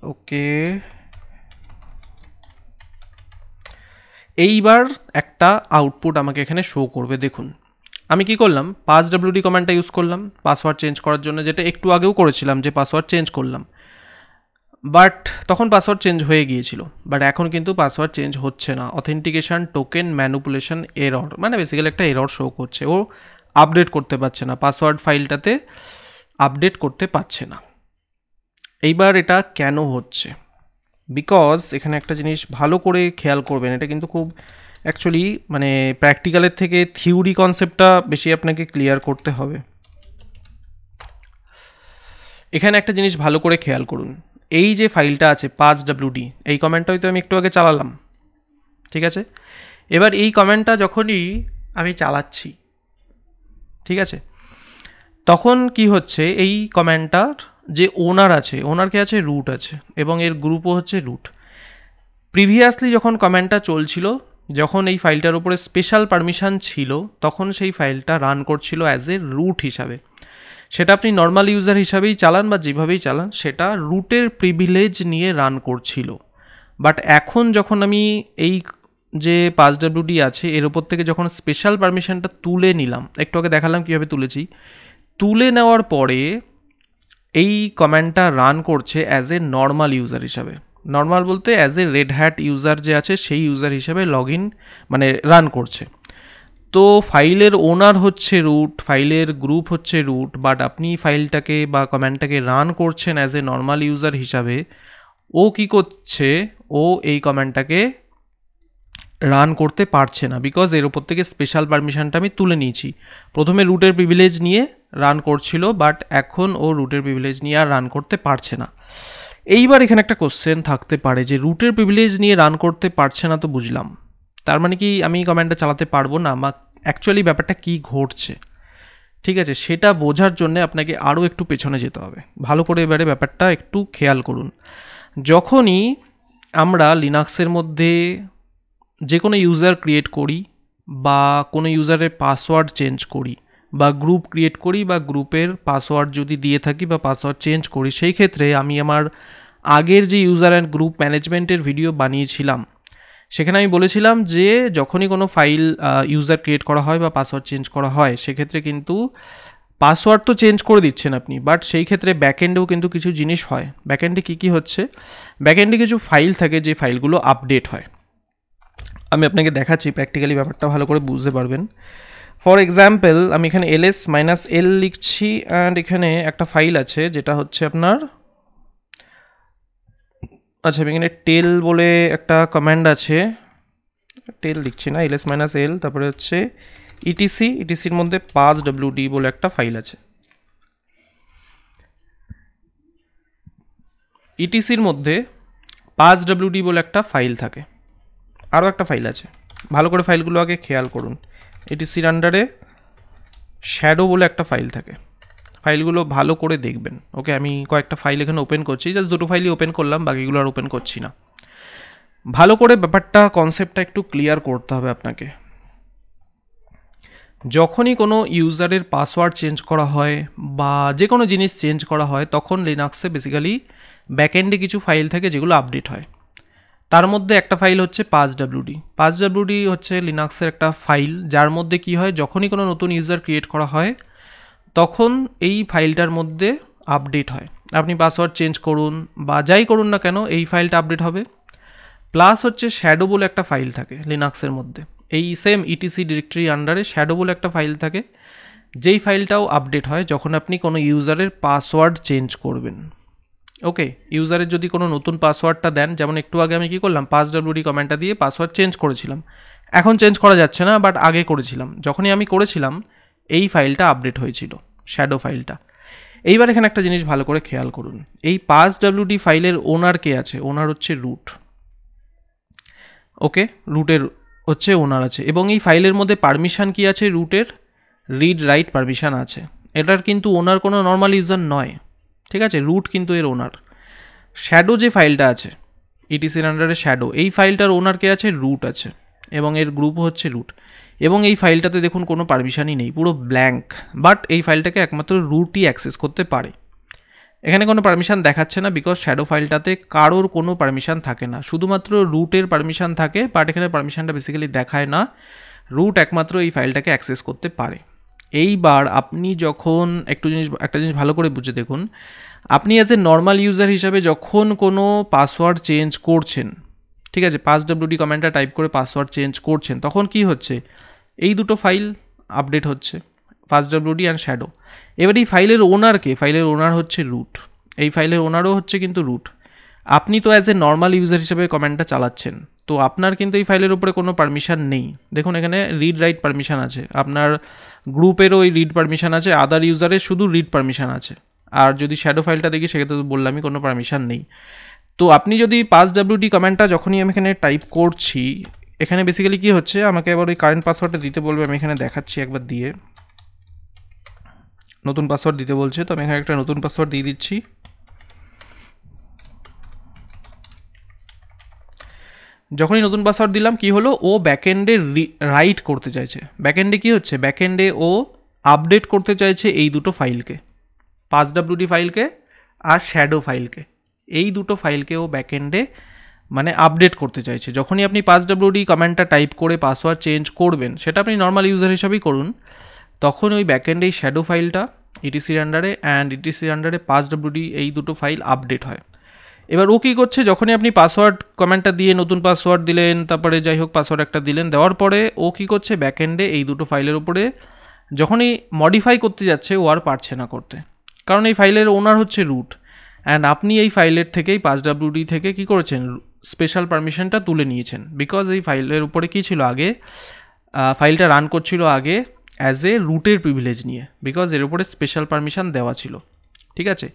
ওকে, এইবার একটা আউটপুট আমাকে এখানে শো করবে। দেখুন আমি কি করলাম, passwd কমান্ডটা ইউজ করলাম পাসওয়ার্ড চেঞ্জ করার জন্য, যেটা একটু আগেও করেছিলাম যে পাসওয়ার্ড চেঞ্জ করলাম, বাট তখন পাসওয়ার্ড চেঞ্জ হয়ে গিয়েছিল। বাট এখন কিন্তু পাসওয়ার্ড চেঞ্জ হচ্ছে না, অথেন্টিকেশন টোকেন ম্যানিপুলেশন এরর, মানে বেসিক্যালি একটা এরর শো করছে, ও আপডেট করতে পারছে না, পাসওয়ার্ড ফাইলটাতে আপডেট করতে পারছে না। এইবার এটা কেন হচ্ছে, বিকজ এখানে একটা জিনিস ভালো করে খেয়াল করবেন, এটা কিন্তু খুব অ্যাকচুয়ালি মানে প্র্যাকটিক্যালের থেকে থিওরি কনসেপ্টটা বেশি আপনাকে ক্লিয়ার করতে হবে। এখানে একটা জিনিস ভালো করে খেয়াল করুন, এই যে ফাইলটা আছে passwd, এই কমেন্টটা হয়তো আমি একটু আগে চালালাম, ঠিক আছে। এবার এই কমেন্টটা যখনই আমি চালাচ্ছি, ঠিক আছে, তখন কি হচ্ছে, এই কমেন্টটার যে ওনার আছে, ওনার কে আছে, রুট আছে, এবং এর গ্রুপও হচ্ছে রুট। প্রিভিয়াসলি যখন কমেন্টটা চলছিল, যখন এই ফাইলটার উপরে স্পেশাল পারমিশন ছিল, তখন সেই ফাইলটা রান করছিল অ্যাজ এ রুট হিসাবে। সেটা আপনি নর্মাল ইউজার হিসাবেই চালান বা যেভাবেই চালান, সেটা রুটের প্রিভিলেজ নিয়ে রান করছিল। বাট এখন যখন আমি এই যে passwd আছে এর উপর থেকে যখন স্পেশাল পারমিশনটা তুলে নিলাম, একটু আগে দেখালাম কীভাবে তুলেছি, তুলে নেওয়ার পরে এই কমান্ডটা রান করছে অ্যাজ এ নর্মাল ইউজার হিসাবে। নর্মাল বলতে as a Red Hat user যে আছে সেই ইউজার হিসাবে লগ ইন মানে রান করছে। তো ফাইলের ওনার হচ্ছে রুট, ফাইলের গ্রুপ হচ্ছে রুট, বাট আপনি ফাইলটাকে বা কমান্ডটাকে রান করছেন অ্যাজ এ নর্মাল ইউজার হিসাবে। ও কি করছে, ও এই কমান্ডটাকে রান করতে পারছে না, বিকজ এর উপর থেকে স্পেশাল পারমিশনটা আমি তুলে নিয়েছি। প্রথমে রুটের প্রিভিলেজ নিয়ে রান করছিল, বাট এখন ও রুটের প্রিভিলেজ নিয়ে আর রান করতে পারছে না। এইবার এখানে একটা কোশ্চেন থাকতে পারে যে রুটের প্রিভিলেজ নিয়ে রান করতে পারছে না, তো বুঝলাম, তার মানে কি আমি কমান্ডটা চালাতে পারবো না? অ্যাকচুয়ালি ব্যাপারটা কি ঘটছে, ঠিক আছে, সেটা বোঝার জন্য আপনাকে আরও একটু পেছনে যেতে হবে। ভালো করে এবারে ব্যাপারটা একটু খেয়াল করুন। যখনই আমরা লিনাক্সের মধ্যে যে কোনো ইউজার ক্রিয়েট করি, বা কোনো ইউজারের পাসওয়ার্ড চেঞ্জ করি, বা গ্রুপ ক্রিয়েট করি, বা গ্রুপের পাসওয়ার্ড যদি দিয়ে থাকি বা পাসওয়ার্ড চেঞ্জ করি, সেই ক্ষেত্রে আমি আমার আগের যে ইউজার অ্যান্ড গ্রুপ ম্যানেজমেন্টের ভিডিও বানিয়েছিলাম, সেখানে আমি বলেছিলাম যে যখনই কোনো ফাইল ইউজার ক্রিয়েট করা হয় বা পাসওয়ার্ড চেঞ্জ করা হয়, সেক্ষেত্রে কিন্তু পাসওয়ার্ড তো চেঞ্জ করে দিচ্ছেন আপনি, বাট সেই ক্ষেত্রে ব্যাকএন্ডেও কিন্তু কিছু জিনিস হয়। ব্যাকএন্ডে কী কী হচ্ছে, ব্যাকএন্ডে কিছু ফাইল থাকে যে ফাইলগুলো আপডেট হয়। আমি আপনাকে দেখাচ্ছি, প্র্যাকটিক্যালি ব্যাপারটা ভালো করে বুঝতে পারবেন। ফর এক্সাম্পল আমি এখানে ls-l লিখছি, অ্যান্ড এখানে একটা ফাইল আছে যেটা হচ্ছে আপনার, আচ্ছা আমি এখানে টেল বলে একটা কমান্ড আছে, টেল লিখছি না, ls-l, তারপরে হচ্ছে etcর মধ্যে passwd বলে একটা ফাইল আছে। etcর মধ্যে passwd বলে একটা ফাইল থাকে, আরও একটা ফাইল আছে, ভালো করে ফাইলগুলো আগে খেয়াল করুন। etcর আন্ডারে শ্যাডো বলে একটা ফাইল থাকে, ফাইলগুলো ভালো করে দেখবেন। ওকে, আমি কয়েকটা ফাইল এখানে ওপেন করছি, জাস্ট দুটো ফাইলই ওপেন করলাম, বাকিগুলো আর ওপেন করছি না। ভালো করে ব্যাপারটা কনসেপ্টটা একটু ক্লিয়ার করতে হবে আপনাকে। যখনই কোনো ইউজারের পাসওয়ার্ড চেঞ্জ করা হয় বা যে কোনো জিনিস চেঞ্জ করা হয়, তখন লিনাক্সে বেসিক্যালি ব্যাকএন্ডে কিছু ফাইল থাকে যেগুলো আপডেট হয়। তার মধ্যে একটা ফাইল হচ্ছে passwd। passwd হচ্ছে লিনাক্সের একটা ফাইল, যার মধ্যে কি হয়, যখনই কোনো নতুন ইউজার ক্রিয়েট করা হয় তখন এই ফাইলটার মধ্যে আপডেট হয়। আপনি পাসওয়ার্ড চেঞ্জ করুন বা যাই করুন না কেন, এই ফাইলটা আপডেট হবে। প্লাস হচ্ছে শ্যাডো বলে একটা ফাইল থাকে লিনাক্সের মধ্যে, এই সেম etc ডিরেক্টরি আন্ডারে শ্যাডো বলে একটা ফাইল থাকে, যেই ফাইলটাও আপডেট হয় যখন আপনি কোনো ইউজারের পাসওয়ার্ড চেঞ্জ করবেন। ওকে, ইউজারের যদি কোনো নতুন পাসওয়ার্ডটা দেন, যেমন একটু আগে আমি কি করলাম, passwd কমান্ডটা দিয়ে পাসওয়ার্ড চেঞ্জ করেছিলাম, এখন চেঞ্জ করা যাচ্ছে না, বাট আগে করেছিলাম, যখনই আমি করেছিলাম এই ফাইলটা আপডেট হয়েছিল, শ্যাডো ফাইলটা। এইবার এখানে একটা জিনিস ভালো করে খেয়াল করুন, এই passwd ফাইলের ওনার কে আছে, ওনার হচ্ছে রুট। ওকে, রুটের হচ্ছে ওনার আছে, এবং এই ফাইলের মধ্যে পারমিশন কি আছে, রুটের রিড রাইট পারমিশন আছে। এটার কিন্তু ওনার কোনো নর্মাল ইউজার নয়, ঠিক আছে, রুট কিন্তু এর ওনার। শ্যাডো যে ফাইলটা আছে etcর আন্ডারে শ্যাডো, এই ফাইলটার ওনার কে আছে, রুট আছে, এবং এর গ্রুপও হচ্ছে রুট। এবং এই ফাইলটাতে দেখুন কোনো পারমিশনই নেই, পুরো ব্ল্যাঙ্ক, বাট এই ফাইলটাকে একমাত্র রুটই অ্যাক্সেস করতে পারে। এখানে কোনো পারমিশন দেখাচ্ছে না, বিকজ শ্যাডো ফাইলটাতে কারোর কোনো পারমিশন থাকে না, শুধুমাত্র রুটের পারমিশন থাকে, বাট এখানে পারমিশনটা বেসিক্যালি দেখায় না, রুট একমাত্র এই ফাইলটাকে অ্যাক্সেস করতে পারে। এইবার আপনি যখন একটা জিনিস ভালো করে বুঝে দেখুন, আপনি অ্যাজ এ নর্মাল ইউজার হিসাবে যখন কোনো পাসওয়ার্ড চেঞ্জ করছেন, ঠিক আছে, passwd কমান্ডটা টাইপ করে পাসওয়ার্ড চেঞ্জ করছেন, তখন কি হচ্ছে, এই দুটো ফাইল আপডেট হচ্ছে, passwd অ্যান্ড শ্যাডো। এবার এই ফাইলের ওনারকে, ফাইলের ওনার হচ্ছে রুট, এই ফাইলের ওনারও হচ্ছে কিন্তু রুট। আপনি তো অ্যাজ এ নর্মাল ইউজার হিসেবে কমান্ডটা চালাচ্ছেন, তো আপনার কিন্তু এই ফাইলের উপরে কোনো পারমিশন নেই। দেখুন এখানে রিড রাইট পারমিশন আছে, আপনার গ্রুপেরও ওই রিড পারমিশন আছে, আদার ইউজারের শুধু রিড পারমিশন আছে। আর যদি শ্যাডো ফাইলটা দেখি সেক্ষেত্রে তো বললামই কোনো পারমিশন নেই। তো আপনি যদি passwd কমান্ডটা যখনই আমি এখানে টাইপ করছি, এখানে বেসিক্যালি কি হচ্ছে, আমাকে এবার ওই কারেন্ট পাসওয়ার্ডটা দিতে বলবে, আমি এখানে দেখাচ্ছি একবার দিয়ে, নতুন পাসওয়ার্ড দিতে বলছে, তো আমি এখানে একটা নতুন পাসওয়ার্ড দিয়ে দিচ্ছি। যখনই নতুন পাসওয়ার্ড দিলাম কি হলো, ও ব্যাকএন্ডে রাইট করতে চাইছে। ব্যাকএন্ডে কি হচ্ছে, ব্যাকএন্ডে ও আপডেট করতে চাইছে এই দুটো ফাইলকে, passwd ফাইলকে আর শ্যাডো ফাইলকে, এই দুটো ফাইলকে ও ব্যাকএন্ডে মানে আপডেট করতে চাইছে। যখনই আপনি passwd কমান্ডটা টাইপ করে পাসওয়ার্ড চেঞ্জ করবেন, সেটা আপনি নর্মাল ইউজার হিসাবেই করুন, তখন ওই ব্যাকএন্ডে এই শ্যাডো ফাইলটা ইটিসির আন্ডারে অ্যান্ড ইটিসির আন্ডারে passwd এই দুটো ফাইল আপডেট হয়। এবার ও কী করছে, যখনই আপনি পাসওয়ার্ড কমান্ডটা দিয়ে নতুন পাসওয়ার্ড দিলেন, তারপরে যাই হোক পাসওয়ার্ড একটা দিলেন, দেওয়ার পরে ও কী করছে, ব্যাকএন্ডে এই দুটো ফাইলের উপরে যখনই মডিফাই করতে যাচ্ছে, ও আর পারছে না করতে, কারণ এই ফাইলের ওনার হচ্ছে রুট, অ্যান্ড আপনি এই ফাইলের থেকেই passwd থেকে কী করেছেন, স্পেশাল পারমিশনটা তুলে নিয়েছেন। বিকজ এই ফাইলের উপরে কী ছিল আগে, ফাইলটা রান করছিল আগে অ্যাজ এ রুটের প্রিভিলেজ নিয়ে, বিকজ এর উপরে স্পেশাল পারমিশন দেওয়া ছিল, ঠিক আছে।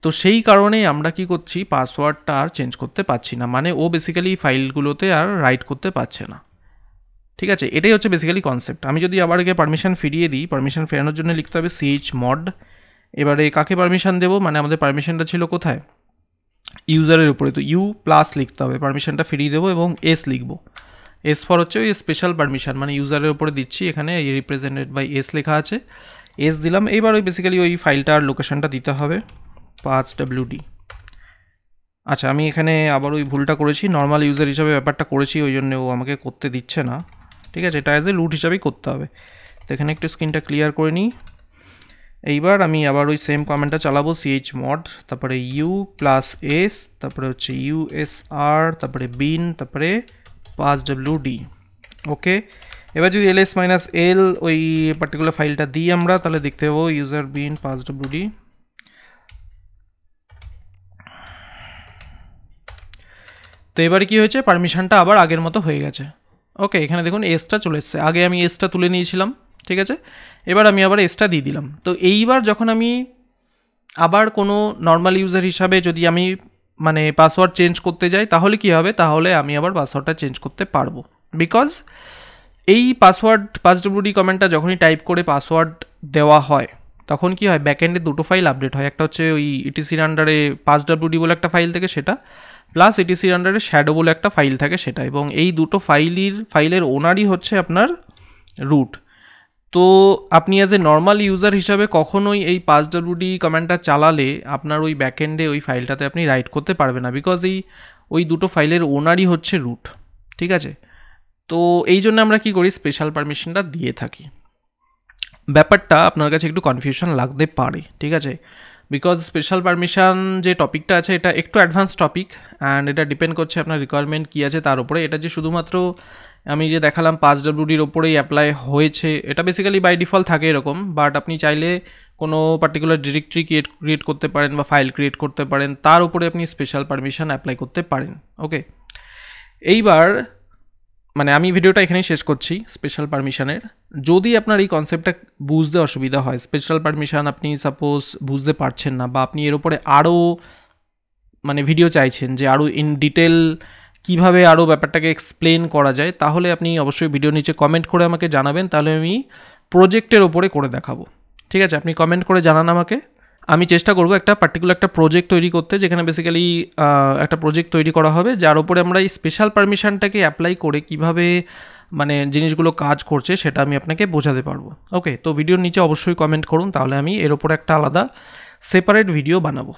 তো সেই কারণেই আমরা কি করছি, পাসওয়ার্ডটা আর চেঞ্জ করতে পারছি না, মানে ও বেসিক্যালি ফাইলগুলোতে আর রাইট করতে পারছে না, ঠিক আছে। এটাই হচ্ছে বেসিক্যালি কনসেপ্ট। আমি যদি আবার আগে পারমিশন ফিরিয়ে দিই, পারমিশন ফেরানোর জন্য লিখতে হবে chmod। এবারে কাকে পারমিশন দেবো, মানে আমাদের পারমিশনটা ছিল কোথায়, ইউজারের উপরে, তো ইউ প্লাস লিখতে হবে, পারমিশনটা ফিরিয়ে দেবো এবং এস লিখবো। এস ফর হচ্ছে ওই স্পেশাল পারমিশন, মানে ইউজারের উপরে দিচ্ছি, এখানে রিপ্রেজেন্টেড বাই এস লেখা আছে, এস দিলাম। এইবার ওই বেসিক্যালি ওই ফাইলটার লোকেশনটা দিতে হবে passwd। আচ্ছা, আমি এখানে আবার ওই ভুলটা করেছি, নর্মাল ইউজার হিসাবে ব্যাপারটা করেছি, ওই জন্য ও আমাকে করতে দিচ্ছে না, ঠিক আছে, এটা অ্যাজ এ রুট হিসাবেই করতে হবে। তো এখানে একটু স্ক্রিনটা ক্লিয়ার করে নিই। এইবার আমি আবার ওই সেম কমেন্টটা চালাবো, chmod, তারপরে ইউ প্লাস এস, তারপরে হচ্ছে usr, তারপরে bin, তারপরে passwd। ওকে, এবার যদি ls-l ওই পার্টিকুলার ফাইলটা দিই আমরা, তাহলে দেখতে পাবো user bin passwd। তো এবারে কী হয়েছে, পারমিশনটা আবার আগের মতো হয়ে গেছে। ওকে, এখানে দেখুন এসটা চলে এসছে, আগে আমি এসটা তুলে নিয়েছিলাম, ঠিক আছে। এবার আমি আবার এসটা দিয়ে দিলাম। তো এইবার যখন আমি আবার কোনো নর্মাল ইউজার হিসাবে যদি আমি মানে পাসওয়ার্ড চেঞ্জ করতে যাই, তাহলে কি হবে, তাহলে আমি আবার পাসওয়ার্ডটা চেঞ্জ করতে পারবো, বিকজ এই passwd কমেন্টটা যখনই টাইপ করে পাসওয়ার্ড দেওয়া হয়, তখন কি হয়, ব্যাকএন্ডে দুটো ফাইল আপডেট হয়, একটা হচ্ছে ওই ইটিসির আন্ডারে passwd বলে একটা ফাইল থেকে সেটা, প্লাস ইটিসির আন্ডারে শ্যাডো বলে একটা ফাইল থাকে সেটা, এবং এই দুটো ফাইলের ওনারই হচ্ছে আপনার রুট। তো আপনি অ্যাজ এ নর্মাল ইউজার হিসাবে কখনোই এই passwd কমান্ডটা চালালে আপনার ওই ব্যাকএন্ডে ওই ফাইলটাতে আপনি রাইট করতে পারবেন না, বিকজ ওই দুটো ফাইলের ওনারই হচ্ছে রুট, ঠিক আছে। তো এই জন্য আমরা কি করি, স্পেশাল পারমিশনটা দিয়ে থাকি। ব্যাপারটা আপনার কাছে একটু কনফিউশন লাগতে পারে, ঠিক আছে, বিকজ স্পেশাল পারমিশন যে টপিকটা আছে এটা একটু অ্যাডভান্স টপিক, অ্যান্ড এটা ডিপেন্ড করছে আপনার রিকোয়ারমেন্ট কী আছে তার উপরে। এটা যে শুধুমাত্র আমি যে দেখালাম passwdর ওপরেই অ্যাপ্লাই হয়েছে, এটা বেসিক্যালি বাই ডিফল্ট থাকে এরকম, বাট আপনি চাইলে কোনো পার্টিকুলার ডিরেক্টরি ক্রিয়েট করতে পারেন বা ফাইল ক্রিয়েট করতে পারেন, তার উপরে আপনি স্পেশাল পারমিশন অ্যাপ্লাই করতে পারেন। ওকে, এইবার মানে আমি ভিডিওটা এখানেই শেষ করছি স্পেশাল পারমিশনের। যদি আপনার এই কনসেপ্টটা বুঝতে অসুবিধা হয়, স্পেশাল পারমিশন আপনি সাপোজ বুঝতে পারছেন না, বা আপনি এর উপরে আরও মানে ভিডিও চাইছেন যে আরও ইন ডিটেল কীভাবে আরও ব্যাপারটাকে এক্সপ্লেন করা যায়, তাহলে আপনি অবশ্যই ভিডিও নিচে কমেন্ট করে আমাকে জানাবেন, তাহলে আমি প্রজেক্টের ওপরে করে দেখাবো, ঠিক আছে। আপনি কমেন্ট করে জানান আমাকে, আমি চেষ্টা করব একটা পার্টিকুলার একটা প্রজেক্ট তৈরি করতে, যেখানে বেসিক্যালি একটা প্রজেক্ট তৈরি করা হবে যার উপরে আমরা এই স্পেশাল পারমিশনটাকে অ্যাপ্লাই করে কিভাবে মানে জিনিসগুলো কাজ করছে সেটা আমি আপনাকে বোঝাতে পারবো। ওকে, তো ভিডিওর নিচে অবশ্যই কমেন্ট করুন, তাহলে আমি এর ওপরে একটা আলাদা সেপারেট ভিডিও বানাবো।